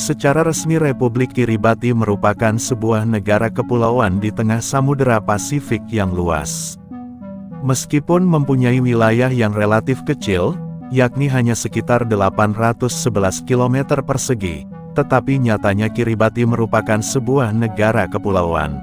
Secara resmi Republik Kiribati merupakan sebuah negara kepulauan di tengah Samudera Pasifik yang luas. Meskipun mempunyai wilayah yang relatif kecil, yakni hanya sekitar 811 km persegi, tetapi nyatanya Kiribati merupakan sebuah negara kepulauan.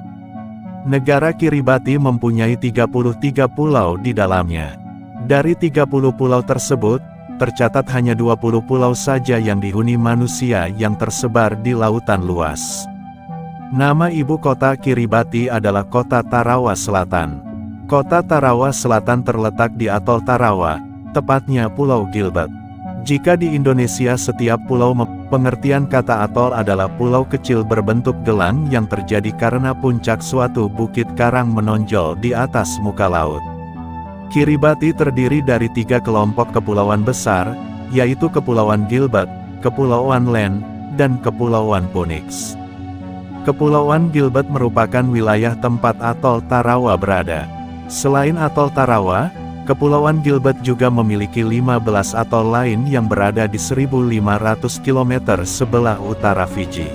Negara Kiribati mempunyai 33 pulau di dalamnya. Dari 30 pulau tersebut, tercatat hanya 20 pulau saja yang dihuni manusia yang tersebar di lautan luas. Nama ibu kota Kiribati adalah Kota Tarawa Selatan. Kota Tarawa Selatan terletak di Atol Tarawa, tepatnya Pulau Gilbert. Jika di Indonesia setiap pulau pengertian kata atol adalah pulau kecil berbentuk gelang yang terjadi karena puncak suatu bukit karang menonjol di atas muka laut. Kiribati terdiri dari 3 kelompok kepulauan besar, yaitu Kepulauan Gilbert, Kepulauan Land, dan Kepulauan Phoenix. Kepulauan Gilbert merupakan wilayah tempat Atol Tarawa berada. Selain Atol Tarawa, Kepulauan Gilbert juga memiliki 15 atol lain yang berada di 1.500 km sebelah utara Fiji.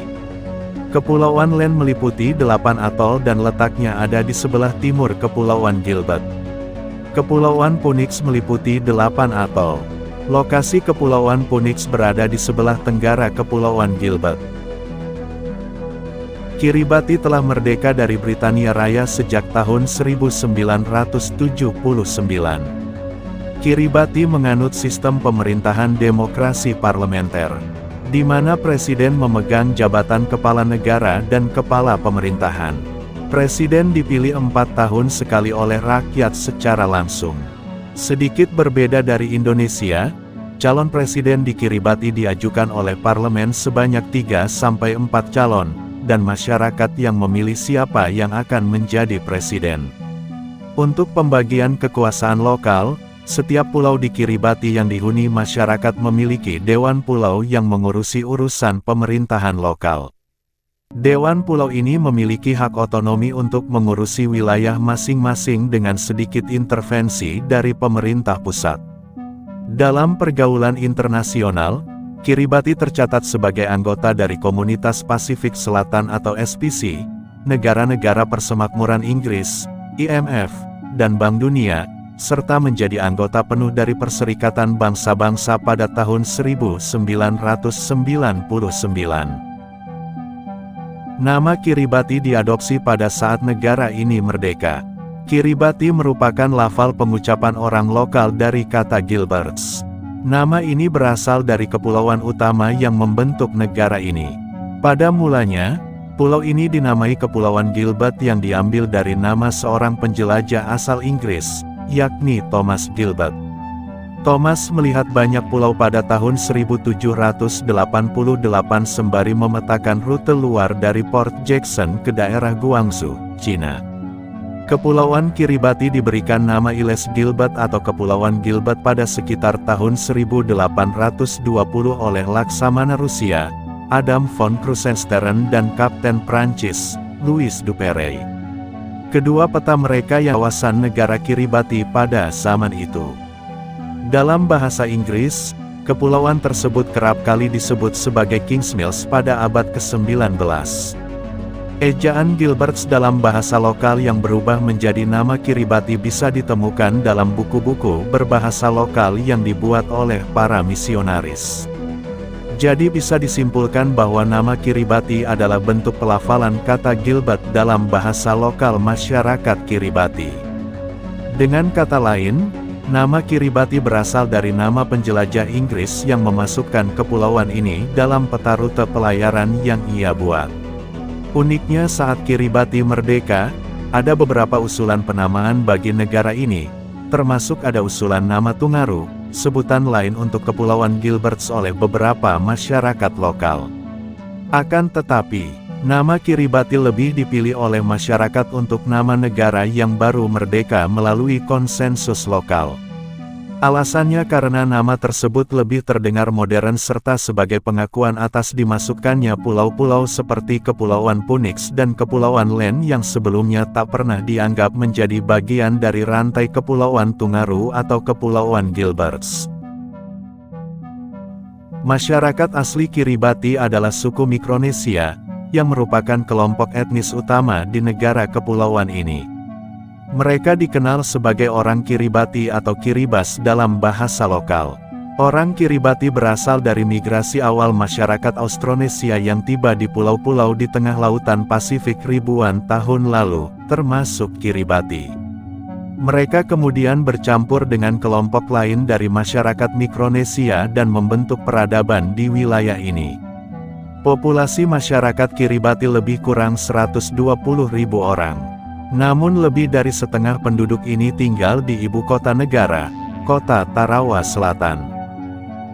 Kepulauan Land meliputi 8 atol dan letaknya ada di sebelah timur Kepulauan Gilbert. Kepulauan Phoenix meliputi 8 atol. Lokasi Kepulauan Phoenix berada di sebelah tenggara Kepulauan Gilbert. Kiribati telah merdeka dari Britania Raya sejak tahun 1979. Kiribati menganut sistem pemerintahan demokrasi parlementer, di mana presiden memegang jabatan kepala negara dan kepala pemerintahan. Presiden dipilih 4 tahun sekali oleh rakyat secara langsung. Sedikit berbeda dari Indonesia, calon presiden di Kiribati diajukan oleh parlemen sebanyak 3-4 calon, dan masyarakat yang memilih siapa yang akan menjadi presiden. Untuk pembagian kekuasaan lokal, setiap pulau di Kiribati yang dihuni masyarakat memiliki Dewan Pulau yang mengurusi urusan pemerintahan lokal. Dewan Pulau ini memiliki hak otonomi untuk mengurusi wilayah masing-masing dengan sedikit intervensi dari pemerintah pusat. Dalam pergaulan internasional, Kiribati tercatat sebagai anggota dari Komunitas Pasifik Selatan atau SPC, negara-negara persemakmuran Inggris, IMF, dan Bank Dunia, serta menjadi anggota penuh dari Perserikatan Bangsa-Bangsa pada tahun 1999. Nama Kiribati diadopsi pada saat negara ini merdeka. Kiribati merupakan lafal pengucapan orang lokal dari kata Gilberts. Nama ini berasal dari kepulauan utama yang membentuk negara ini. Pada mulanya, pulau ini dinamai Kepulauan Gilbert yang diambil dari nama seorang penjelajah asal Inggris, yakni Thomas Gilbert. Thomas melihat banyak pulau pada tahun 1788 sembari memetakan rute luar dari Port Jackson ke daerah Guangzhou, Cina. Kepulauan Kiribati diberikan nama Illes Gilbert atau Kepulauan Gilbert pada sekitar tahun 1820 oleh Laksamana Rusia, Adam von Krusenstern dan Kapten Prancis, Louis Duperrey. Kedua peta mereka kawasan negara Kiribati pada zaman itu. Dalam bahasa Inggris, kepulauan tersebut kerap kali disebut sebagai Kingsmills pada abad ke-19. Ejaan Gilberts dalam bahasa lokal yang berubah menjadi nama Kiribati bisa ditemukan dalam buku-buku berbahasa lokal yang dibuat oleh para misionaris. Jadi bisa disimpulkan bahwa nama Kiribati adalah bentuk pelafalan kata Gilbert dalam bahasa lokal masyarakat Kiribati. Dengan kata lain, nama Kiribati berasal dari nama penjelajah Inggris yang memasukkan kepulauan ini dalam peta rute pelayaran yang ia buat. Uniknya saat Kiribati merdeka, ada beberapa usulan penamaan bagi negara ini, termasuk ada usulan nama Tungaru, sebutan lain untuk Kepulauan Gilberts oleh beberapa masyarakat lokal. Akan tetapi, nama Kiribati lebih dipilih oleh masyarakat untuk nama negara yang baru merdeka melalui konsensus lokal. Alasannya karena nama tersebut lebih terdengar modern serta sebagai pengakuan atas dimasukkannya pulau-pulau seperti Kepulauan Phoenix dan Kepulauan Land yang sebelumnya tak pernah dianggap menjadi bagian dari rantai Kepulauan Tungaru atau Kepulauan Gilberts. Masyarakat asli Kiribati adalah suku Mikronesia, yang merupakan kelompok etnis utama di negara kepulauan ini. Mereka dikenal sebagai orang Kiribati atau Kiribas dalam bahasa lokal. Orang Kiribati berasal dari migrasi awal masyarakat Austronesia yang tiba di pulau-pulau di tengah lautan Pasifik ribuan tahun lalu, termasuk Kiribati. Mereka kemudian bercampur dengan kelompok lain dari masyarakat Mikronesia dan membentuk peradaban di wilayah ini. Populasi masyarakat Kiribati lebih kurang 120.000 orang. Namun lebih dari setengah penduduk ini tinggal di ibu kota negara, kota Tarawa Selatan.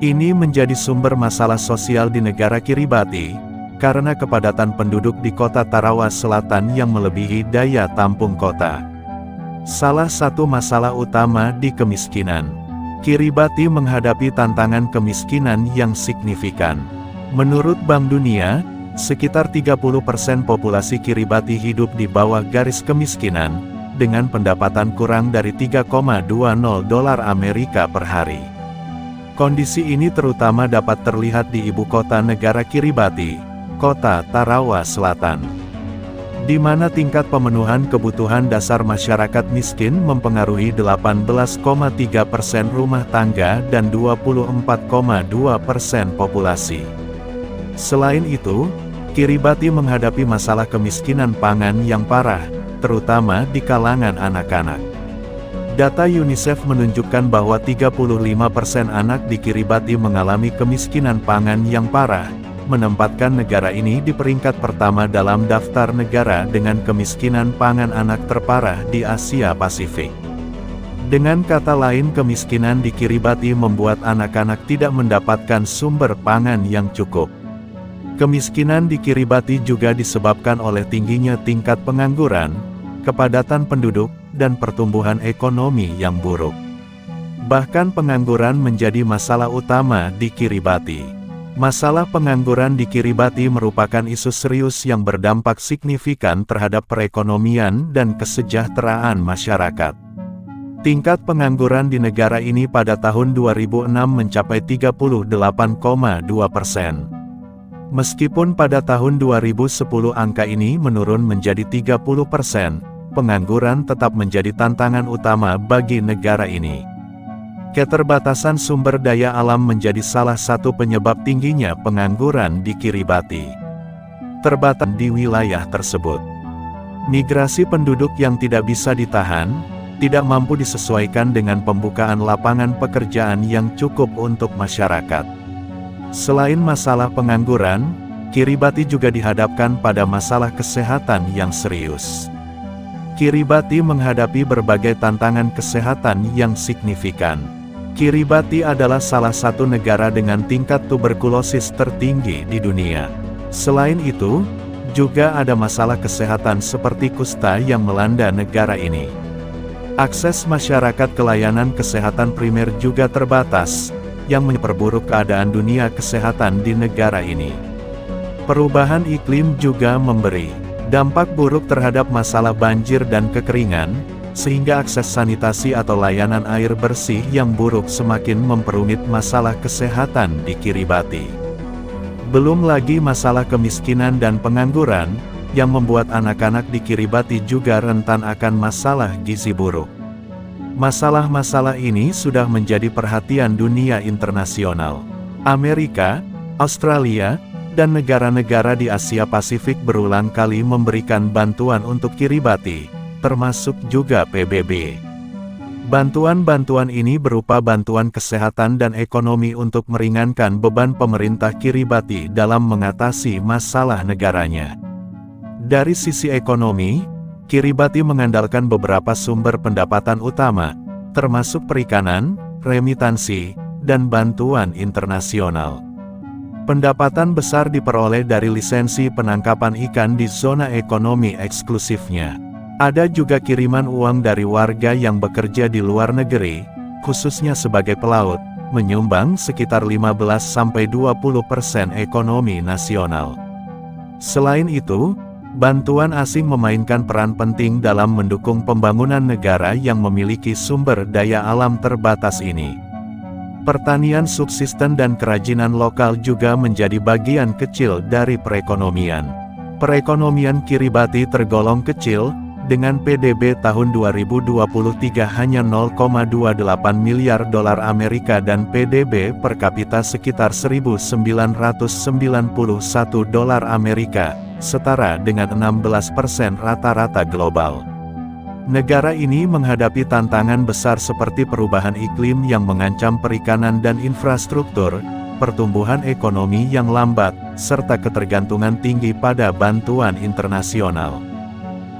Ini menjadi sumber masalah sosial di negara Kiribati, karena kepadatan penduduk di kota Tarawa Selatan yang melebihi daya tampung kota. Salah satu masalah utama di kemiskinan. Kiribati menghadapi tantangan kemiskinan yang signifikan. Menurut Bank Dunia, sekitar 30% populasi Kiribati hidup di bawah garis kemiskinan, dengan pendapatan kurang dari $3,20 Amerika per hari. Kondisi ini terutama dapat terlihat di ibu kota negara Kiribati, kota Tarawa Selatan, di mana tingkat pemenuhan kebutuhan dasar masyarakat miskin mempengaruhi 18,3% rumah tangga dan 24,2% populasi. Selain itu, Kiribati menghadapi masalah kemiskinan pangan yang parah, terutama di kalangan anak-anak. Data UNICEF menunjukkan bahwa 35% anak di Kiribati mengalami kemiskinan pangan yang parah, menempatkan negara ini di peringkat pertama dalam daftar negara dengan kemiskinan pangan anak terparah di Asia Pasifik. Dengan kata lain, kemiskinan di Kiribati membuat anak-anak tidak mendapatkan sumber pangan yang cukup. Kemiskinan di Kiribati juga disebabkan oleh tingginya tingkat pengangguran, kepadatan penduduk, dan pertumbuhan ekonomi yang buruk. Bahkan pengangguran menjadi masalah utama di Kiribati. Masalah pengangguran di Kiribati merupakan isu serius yang berdampak signifikan terhadap perekonomian dan kesejahteraan masyarakat. Tingkat pengangguran di negara ini pada tahun 2006 mencapai 38,2%. Meskipun pada tahun 2010 angka ini menurun menjadi 30%, pengangguran tetap menjadi tantangan utama bagi negara ini. Keterbatasan sumber daya alam menjadi salah satu penyebab tingginya pengangguran di Kiribati. Terbatas di wilayah tersebut. Migrasi penduduk yang tidak bisa ditahan, tidak mampu disesuaikan dengan pembukaan lapangan pekerjaan yang cukup untuk masyarakat. Selain masalah pengangguran, Kiribati juga dihadapkan pada masalah kesehatan yang serius. Kiribati menghadapi berbagai tantangan kesehatan yang signifikan. Kiribati adalah salah satu negara dengan tingkat tuberkulosis tertinggi di dunia. Selain itu, juga ada masalah kesehatan seperti kusta yang melanda negara ini. Akses masyarakat ke layanan kesehatan primer juga terbatas, yang memperburuk keadaan dunia kesehatan di negara ini. Perubahan iklim juga memberi dampak buruk terhadap masalah banjir dan kekeringan, sehingga akses sanitasi atau layanan air bersih yang buruk semakin memperumit masalah kesehatan di Kiribati. Belum lagi masalah kemiskinan dan pengangguran, yang membuat anak-anak di Kiribati juga rentan akan masalah gizi buruk. Masalah-masalah ini sudah menjadi perhatian dunia internasional. Amerika, Australia, dan negara-negara di Asia Pasifik berulang kali memberikan bantuan untuk Kiribati, termasuk juga PBB. Bantuan-bantuan ini berupa bantuan kesehatan dan ekonomi untuk meringankan beban pemerintah Kiribati dalam mengatasi masalah negaranya. Dari sisi ekonomi, Kiribati mengandalkan beberapa sumber pendapatan utama, termasuk perikanan, remitansi, dan bantuan internasional. Pendapatan besar diperoleh dari lisensi penangkapan ikan di zona ekonomi eksklusifnya. Ada juga kiriman uang dari warga yang bekerja di luar negeri, khususnya sebagai pelaut, menyumbang sekitar 15–20% ekonomi nasional. Selain itu, bantuan asing memainkan peran penting dalam mendukung pembangunan negara yang memiliki sumber daya alam terbatas ini. Pertanian subsisten dan kerajinan lokal juga menjadi bagian kecil dari perekonomian. Perekonomian Kiribati tergolong kecil, dengan PDB tahun 2023 hanya 0,28 miliar dolar Amerika dan PDB per kapita sekitar 1.991 dolar Amerika, setara dengan 16% rata-rata global. Negara ini menghadapi tantangan besar seperti perubahan iklim yang mengancam perikanan dan infrastruktur, pertumbuhan ekonomi yang lambat, serta ketergantungan tinggi pada bantuan internasional.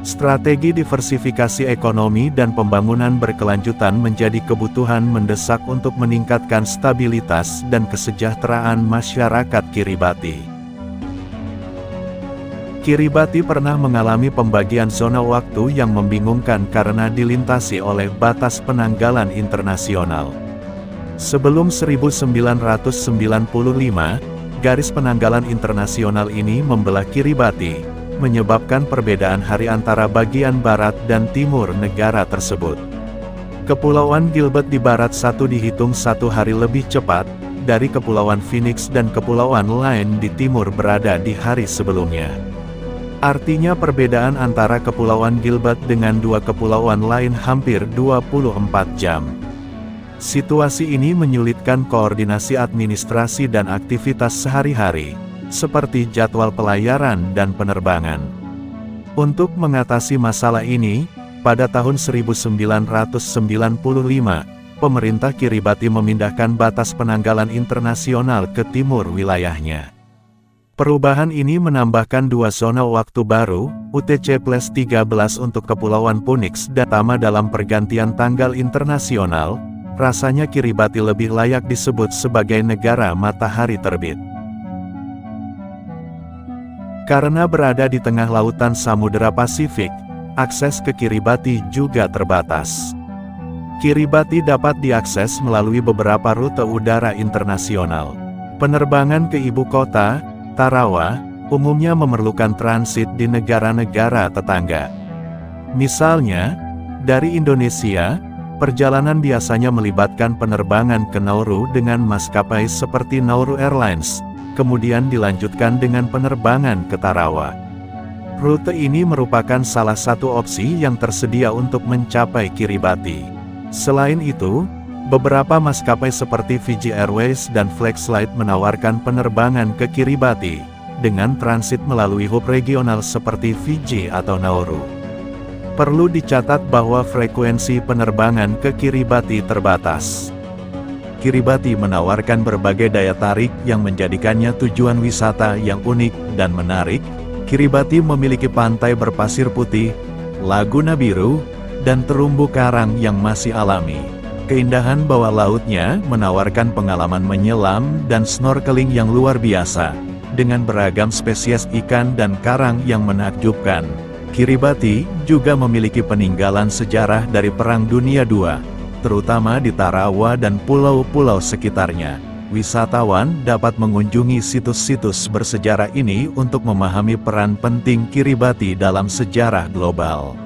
Strategi diversifikasi ekonomi dan pembangunan berkelanjutan menjadi kebutuhan mendesak untuk meningkatkan stabilitas dan kesejahteraan masyarakat Kiribati. Kiribati pernah mengalami pembagian zona waktu yang membingungkan karena dilintasi oleh batas penanggalan internasional. Sebelum 1995, garis penanggalan internasional ini membelah Kiribati, menyebabkan perbedaan hari antara bagian barat dan timur negara tersebut. Kepulauan Gilbert di barat satu dihitung 1 hari lebih cepat, dari Kepulauan Phoenix dan kepulauan lain di timur berada di hari sebelumnya. Artinya perbedaan antara Kepulauan Gilbert dengan dua kepulauan lain hampir 24 jam. Situasi ini menyulitkan koordinasi administrasi dan aktivitas sehari-hari, seperti jadwal pelayaran dan penerbangan. Untuk mengatasi masalah ini, pada tahun 1995, pemerintah Kiribati memindahkan batas penanggalan internasional ke timur wilayahnya. Perubahan ini menambahkan dua zona waktu baru, UTC+13 untuk Kepulauan Phoenix dan Tama dalam pergantian tanggal internasional. Rasanya Kiribati lebih layak disebut sebagai negara matahari terbit. Karena berada di tengah lautan Samudera Pasifik, akses ke Kiribati juga terbatas. Kiribati dapat diakses melalui beberapa rute udara internasional. Penerbangan ke ibu kota, Tarawa, umumnya memerlukan transit di negara-negara tetangga. Misalnya, dari Indonesia, perjalanan biasanya melibatkan penerbangan ke Nauru dengan maskapai seperti Nauru Airlines, kemudian dilanjutkan dengan penerbangan ke Tarawa. Rute ini merupakan salah satu opsi yang tersedia untuk mencapai Kiribati. Selain itu, beberapa maskapai seperti Fiji Airways dan Flexflight menawarkan penerbangan ke Kiribati, dengan transit melalui hub regional seperti Fiji atau Nauru. Perlu dicatat bahwa frekuensi penerbangan ke Kiribati terbatas. Kiribati menawarkan berbagai daya tarik yang menjadikannya tujuan wisata yang unik dan menarik. Kiribati memiliki pantai berpasir putih, laguna biru, dan terumbu karang yang masih alami. Keindahan bawah lautnya menawarkan pengalaman menyelam dan snorkeling yang luar biasa, dengan beragam spesies ikan dan karang yang menakjubkan. Kiribati juga memiliki peninggalan sejarah dari Perang Dunia II, terutama di Tarawa dan pulau-pulau sekitarnya. Wisatawan dapat mengunjungi situs-situs bersejarah ini untuk memahami peran penting Kiribati dalam sejarah global.